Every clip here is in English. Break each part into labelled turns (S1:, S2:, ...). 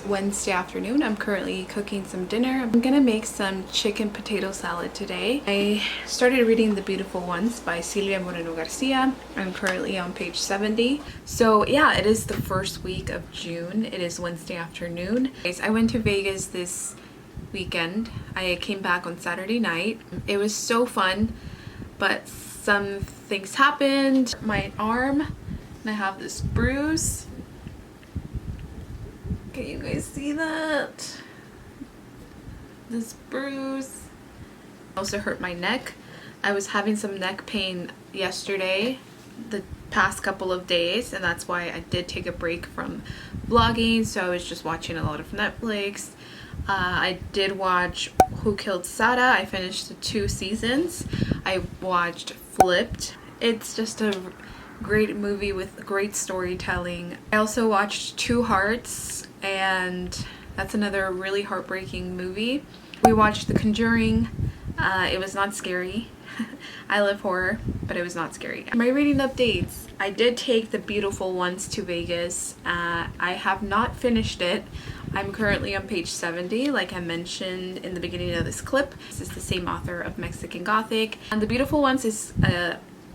S1: Wednesday afternoon. I'm currently cooking some dinner. I'm gonna make some chicken potato salad today. I started reading The Beautiful Ones by Silvia Moreno Garcia. I'm currently on page 70. So yeah, it is the first week of June. It is Wednesday afternoon. I went to Vegas this weekend. I came back on Saturday night. It was so fun, but some things happened. My arm, and I have this bruise. Can you guys see that? This bruise. I also hurt my neck. I was having some neck pain yesterday, the past couple of days, and that's why I did take a break from vlogging. So I was just watching a lot of Netflix. I did watch Who Killed Sarah. I finished the 2 seasons. I watched Flipped. It's just a great movie with great storytelling. I also watched Two Hearts, and that's another really heartbreaking movie. We watched The Conjuring. It was not scary. I love horror, but it was not scary. My reading updates. I did take The Beautiful Ones to Vegas. I have not finished it. I'm currently on page 70, like I mentioned in the beginning of this clip. This is the same author of Mexican Gothic. And The Beautiful Ones is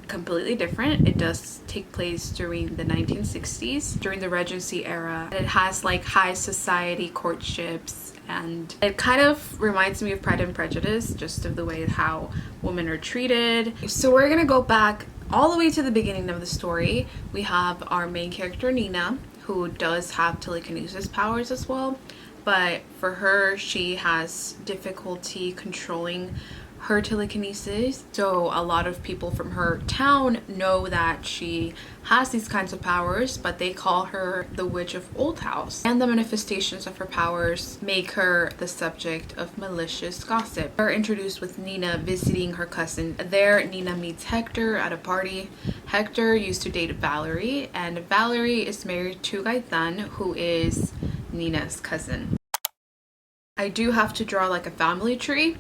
S1: completely different. It does take place during the 1960s, during the Regency era. It has like high society courtships, and it kind of reminds me of Pride and Prejudice, just of the way how women are treated. So we're gonna go back all the way to the beginning of the story. We have our main character Nina, who does have telekinesis powers as well, but for her, she has difficulty controlling her telekinesis. So a lot of people from her town know that she has these kinds of powers, but they call her the Witch of Old House. And the manifestations of her powers make her the subject of malicious gossip. We're introduced with Nina visiting her cousin. There, Nina meets Hector at a party. Hector used to date Valerie, and Valerie is married to Gaetan, who is Nina's cousin. I do have to draw like a family tree,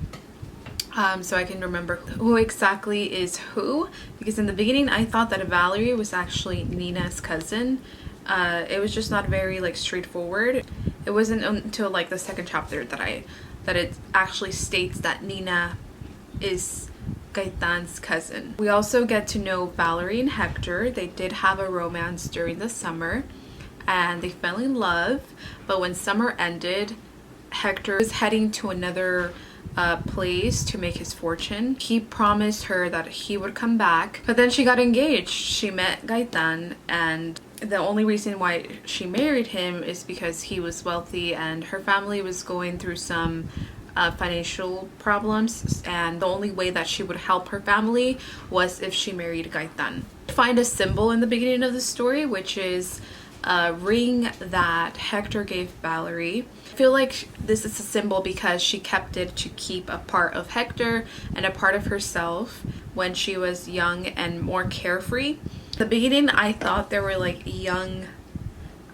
S1: so I can remember who exactly is who, because in the beginning I thought that Valerie was actually Nina's cousin. It was just not very like straightforward. It wasn't until like the second chapter that it actually states that Nina is Gaetan's cousin. We also get to know Valerie and Hector. They did have a romance during the summer, and they fell in love, but when summer ended, Hector was heading to another place to make his fortune. He promised her that he would come back, but then she got engaged. She met Gaetan, and the only reason why she married him is because he was wealthy and her family was going through some financial problems, and the only way that she would help her family was if she married Gaetan. Find a symbol in the beginning of the story, which is a ring that Hector gave Valerie. I feel like this is a symbol because she kept it to keep a part of Hector and a part of herself when she was young and more carefree. At the beginning, I thought they were like young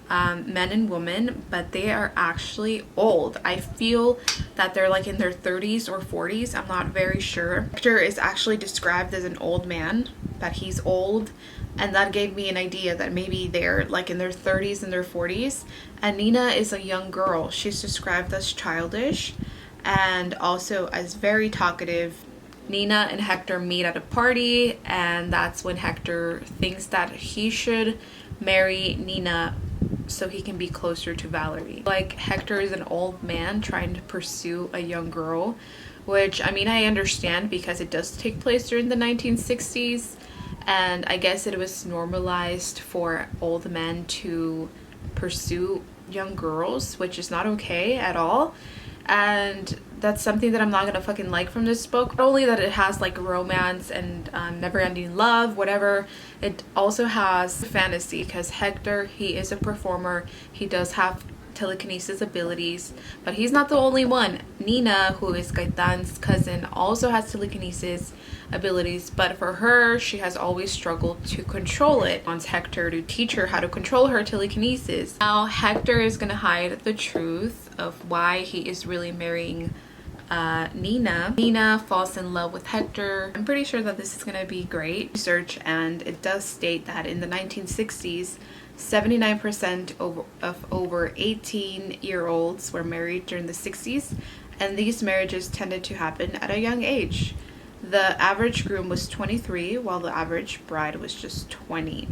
S1: men and women, but they are actually old. I feel that they're like in their 30s or 40s. I'm not very sure. Hector is actually described as an old man, that he's old, and that gave me an idea that maybe they're like in their 30s and their 40s. And Nina is a young girl. She's described as childish and also as very talkative. Nina and Hector meet at a party, and that's when Hector thinks that he should marry Nina so he can be closer to Valerie. Like, Hector is an old man trying to pursue a young girl, which, I mean, I understand because it does take place during the 1960s, and I guess it was normalized for old men to pursue young girls, which is not okay at all. And that's something that I'm not gonna fucking like from this book. Not only that it has like romance and never-ending love, whatever, it also has fantasy, because Hector, he is a performer. He does have telekinesis abilities, but he's not the only one. Nina, who is Gaetan's cousin, also has telekinesis abilities, but for her, she has always struggled to control it. Wants Hector to teach her how to control her telekinesis. Now Hector is gonna hide the truth of why he is really marrying Nina. Nina falls in love with Hector. I'm pretty sure that this is gonna be great research, and it does state that in the 1960s 79% of over 18-year-olds were married during the 60s, and these marriages tended to happen at a young age. The average groom was 23, while the average bride was just 20.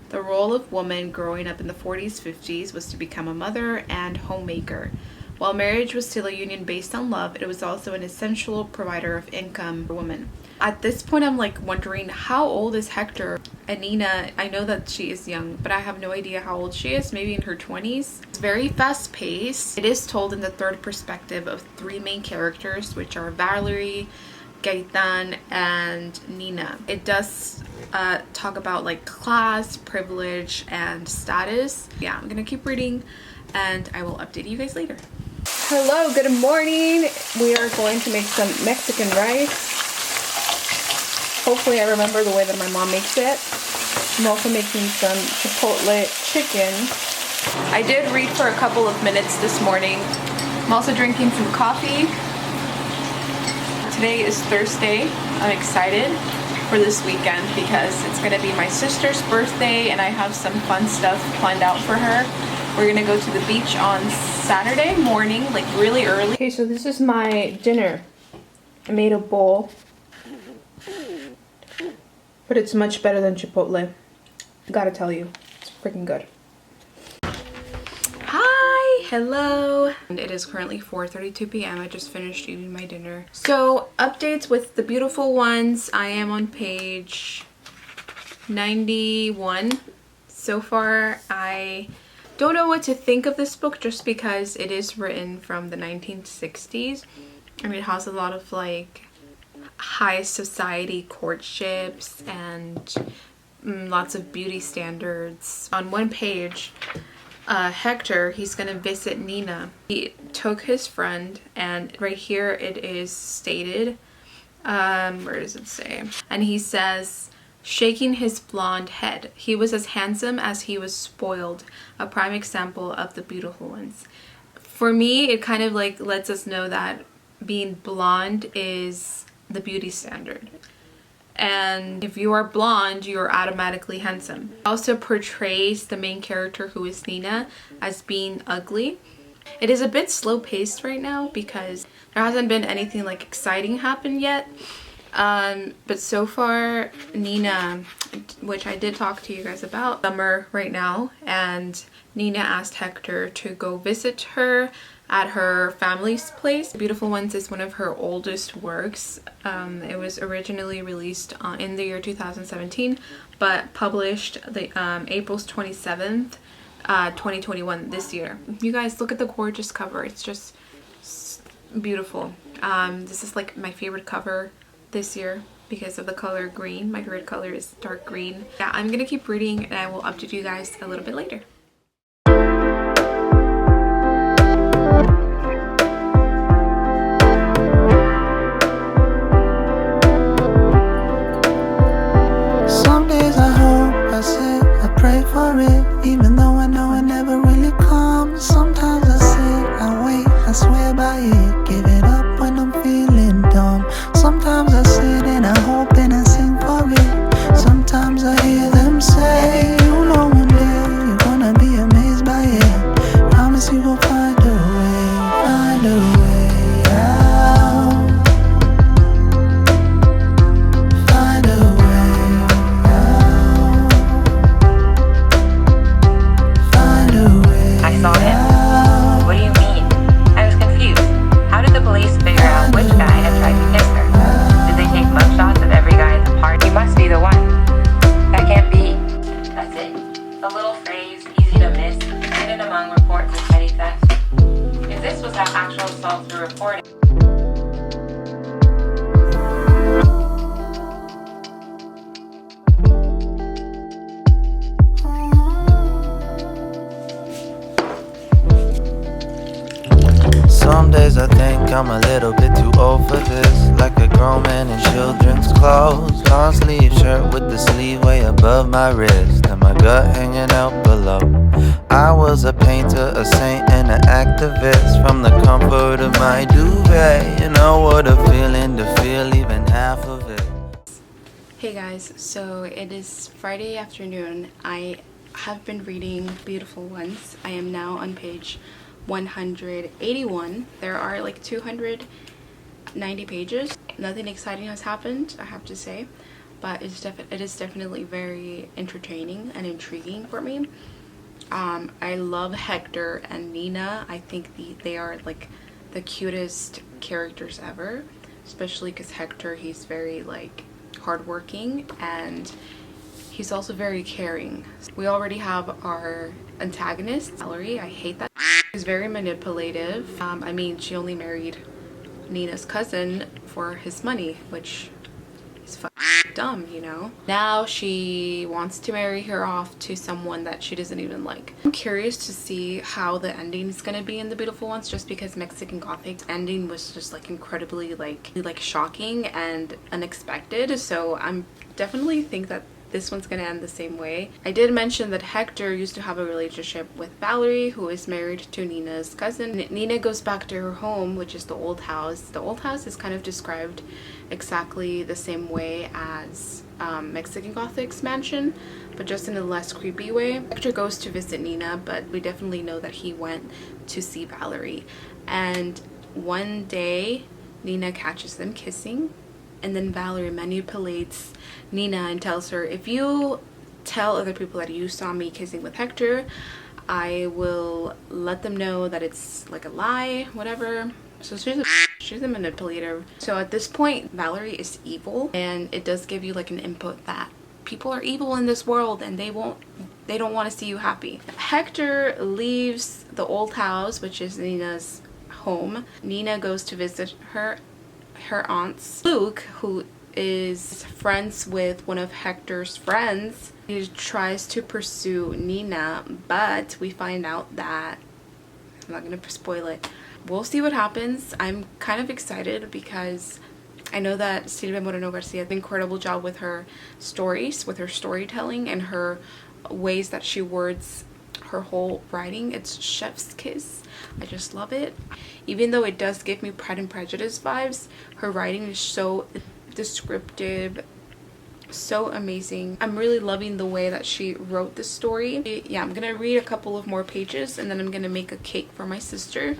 S1: The role of woman growing up in the 40s, 50s was to become a mother and homemaker. While marriage was still a union based on love, it was also an essential provider of income for women. At this point, I'm like wondering, how old is Hector? And Nina, I know that she is young, but I have no idea how old she is, maybe in her 20s. It's very fast paced. It is told in the third perspective of three main characters, which are Valerie, Gaetan, and Nina. It does talk about like class, privilege, and status. Yeah, I'm gonna keep reading and I will update you guys later. Hello, good morning. We are going to make some Mexican rice. Hopefully I remember the way that my mom makes it. I'm also making some chipotle chicken. I did read for a couple of minutes this morning. I'm also drinking some coffee. Today is Thursday. I'm excited for this weekend because it's gonna be my sister's birthday and I have some fun stuff planned out for her. We're gonna go to the beach on Saturday morning, like really early. Okay, so this is my dinner. I made a bowl, but it's much better than Chipotle. Gotta tell you, it's freaking good. Hi, hello. And it is currently 4:32 p.m. I just finished eating my dinner. So updates with the beautiful ones. I am on page 91 so far. I don't know what to think of this book just because it is written from the 1960s and it has a lot of like high society courtships and lots of beauty standards. On one page, Hector, he's gonna visit Nina. He took his friend, and right here it is stated, where does it say? And he says, shaking his blonde head, he was as handsome as he was spoiled, a prime example of the beautiful ones. For me, it kind of like lets us know that being blonde is the beauty standard. And if you are blonde, you're automatically handsome. It also portrays the main character, who is Nina, as being ugly. It is a bit slow paced right now because there hasn't been anything like exciting happen yet. But so far, Nina, which I did talk to you guys about, summer right now, and Nina asked Hector to go visit her at her family's place. Beautiful Ones is one of her oldest works. It was originally released in the year 2017, but published the April 27th, 2021, this year. You guys, look at the gorgeous cover. It's just beautiful. This is like my favorite cover this year because of the color green. My favorite color is dark green. Yeah, I'm gonna keep reading and I will update you guys a little bit later.
S2: Some days I hope, I say, I pray for it, even though I know it never really comes. Sometimes I sit, I wait, I swear by it, give it up when I'm feeling dumb. Sometimes I sit and I hope and I sing for it. Sometimes I hear them say, you know one day you're gonna be amazed by it. Promise you will find a way out. Find a way out. Find a way
S3: I saw him. What do you mean? I was confused. How did the police figure out which guy had tried to kiss her? Did they take mugshots of every guy at the party? He must be the one. That can't be. That's it. The little phrase, easy to miss, hidden among reports of petty theft. If this was how actual assaults were reported.
S2: Some days I think I'm a little bit too old for this, like a grown man in children's clothes. Long sleeve shirt with the sleeve way above my wrist, and my gut hanging out below. I was a painter, a saint, and an activist. From the comfort of my duvet, you know what a feeling to feel even half of it.
S1: Hey guys, so it is Friday afternoon. I have been reading Beautiful Ones. I am now on page 181. There are like 290 pages. Nothing exciting has happened, I have to say, but it is definitely very entertaining and intriguing for me. I love Hector and Nina. I think they are like the cutest characters ever, especially because Hector, he's very like hardworking and he's also very caring. We already have our antagonist, Valerie. I hate that. She's very manipulative. I mean, she only married Nina's cousin for his money, which is dumb, you know. Now she wants to marry her off to someone that she doesn't even like. I'm curious to see how the ending is gonna be in The Beautiful Ones, just because Mexican Gothic ending was just like incredibly like shocking and unexpected. So I'm definitely think that this one's gonna end the same way. I did mention that Hector used to have a relationship with Valerie, who is married to Nina's cousin. Nina goes back to her home, which is the old house. The old house is kind of described exactly the same way as Mexican Gothic's mansion, but just in a less creepy way. Hector goes to visit Nina, but we definitely know that he went to see Valerie. And one day, Nina catches them kissing, and then Valerie manipulates Nina and tells her, if you tell other people that you saw me kissing with Hector, I will let them know that it's like a lie, whatever. So she's a manipulator. So at this point, Valerie is evil, and it does give you like an input that people are evil in this world and they don't want to see you happy. Hector leaves the old house, which is Nina's home. Nina goes to visit her aunts. Luke, who is friends with one of Hector's friends, he tries to pursue Nina, but we find out that, I'm not gonna spoil it, we'll see what happens. I'm kind of excited because I know that Silvia Moreno Garcia did an incredible job with her stories, with her storytelling, and her ways that she words her whole writing. It's chef's kiss. I just love it. Even though it does give me Pride and Prejudice vibes, her writing is so descriptive, so amazing. I'm really loving the way that she wrote this story. Yeah, I'm gonna read a couple of more pages and then I'm gonna make a cake for my sister.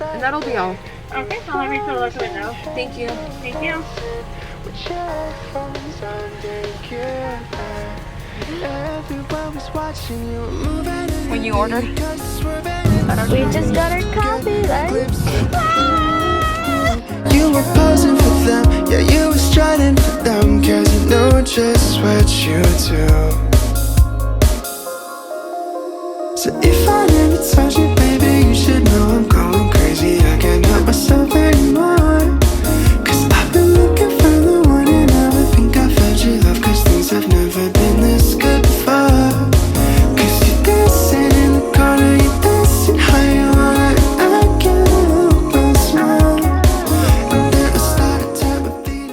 S1: And that'll be all.
S4: Okay, so let me fill up the window.
S1: Thank you.
S4: Thank you.
S1: When you ordered?
S5: We just got our coffee, right?
S2: You were posing for them, yeah, you were striding for them, cause you know just what you do. So if I never touch you, baby, you should know I'm going crazy. I can't help myself anymore, cause I've been looking for the one and I never think I felt your love, cause things have never been this good before. Cause you're dancing in the corner, you're dancing how you want it, I can't help but smile. And then I started to repeat.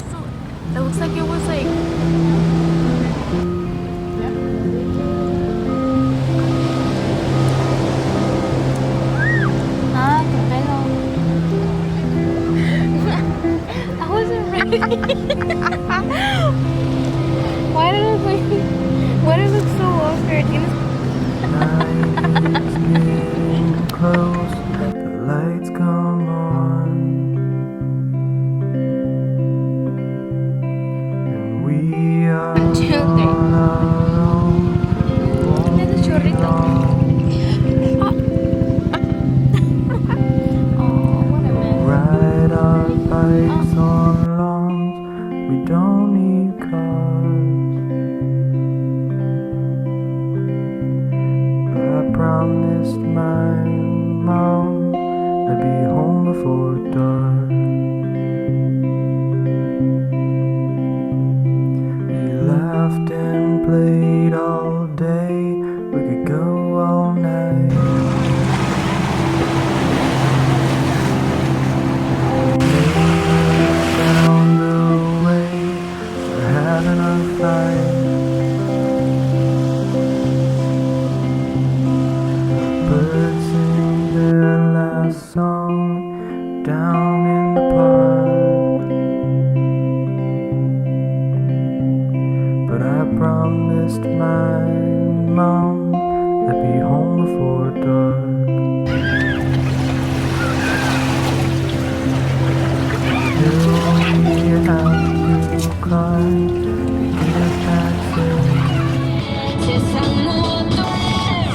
S5: So it looks like it was like. Ah, qué pelo. I wasn't ready. Why did it look? Why did it look so awkward?
S2: Night is getting close, the lights come on, and we are on our own.
S5: Tiene su chorrito. Oh, what a mess.
S2: Ride our bikes on lawns, we don't need cars. But I promised my mom I'd be home before dark. We laughed and played all day, we could go all night. Down the way, we're having a fight. Birds sing their last song down in the park. But I promised my mom I'd be home before dark. You have to climb to get back safe.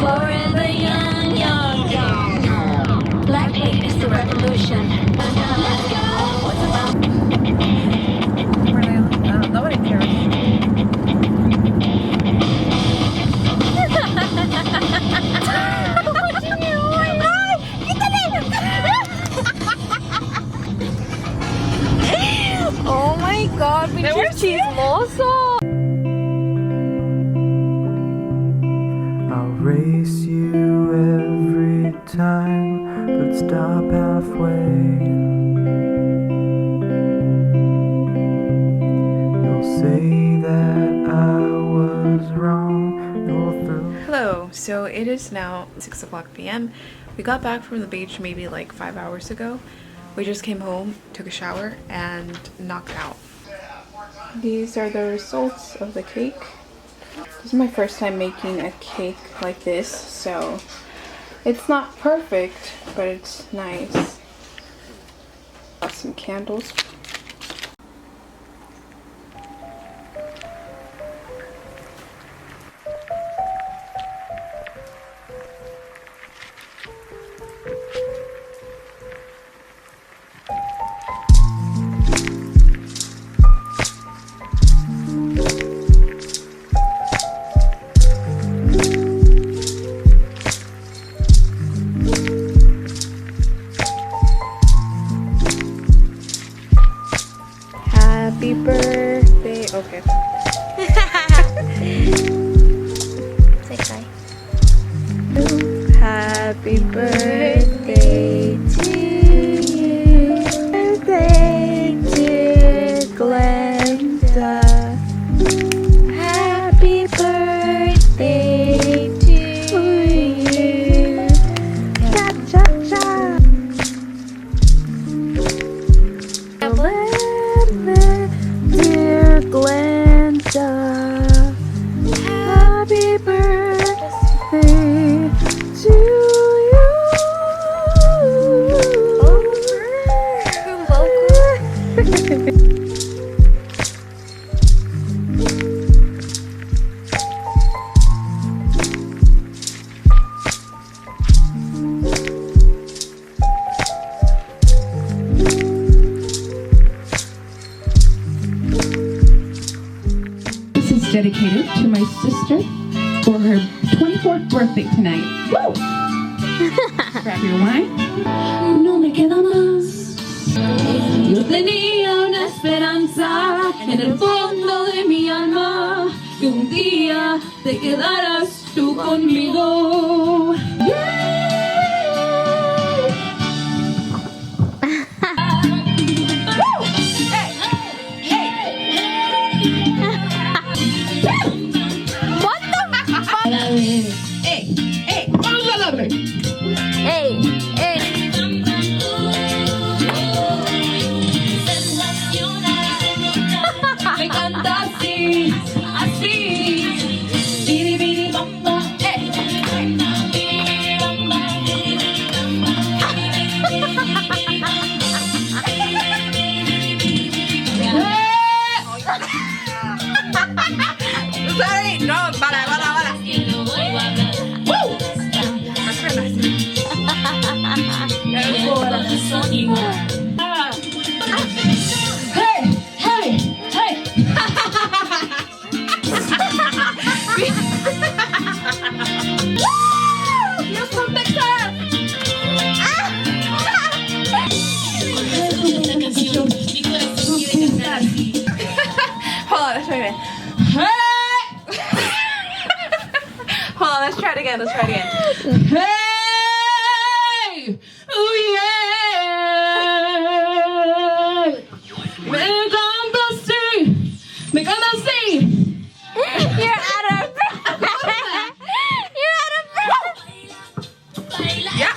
S5: Forever young, young, young. Black hate is the revolution. Let's go. What's about?
S1: Nobody cares.
S5: Oh my God, pinche chismoso.
S2: I'll race you every time, but stop halfway. You'll say that I was wrong, and we'll throw.
S1: Hello, so it is now 6 o'clock p.m. We got back from the beach maybe like 5 hours ago. We just came home, took a shower, and knocked out. These are the results of the cake. This is my first time making a cake like this, so it's not perfect, but it's nice. Got some candles. Happy birthday. Okay.
S5: Say bye.
S1: Happy birthday to you. Birthday, dear Glenda. Happy birthday to you. Cha cha cha. Dear Glenda, happy birthday to you.
S6: This is dedicated to my sister for her 24th birthday tonight. Woo! Grab your wine. No me queda más. Yo tenía una esperanza en el fondo de mi alma que un día te quedarás tú conmigo. Yeah.
S1: try it again. Let's try it again.
S6: Hey, oh yeah. Me gonna see.
S5: You're out of breath. You're out of breath.
S1: Yeah.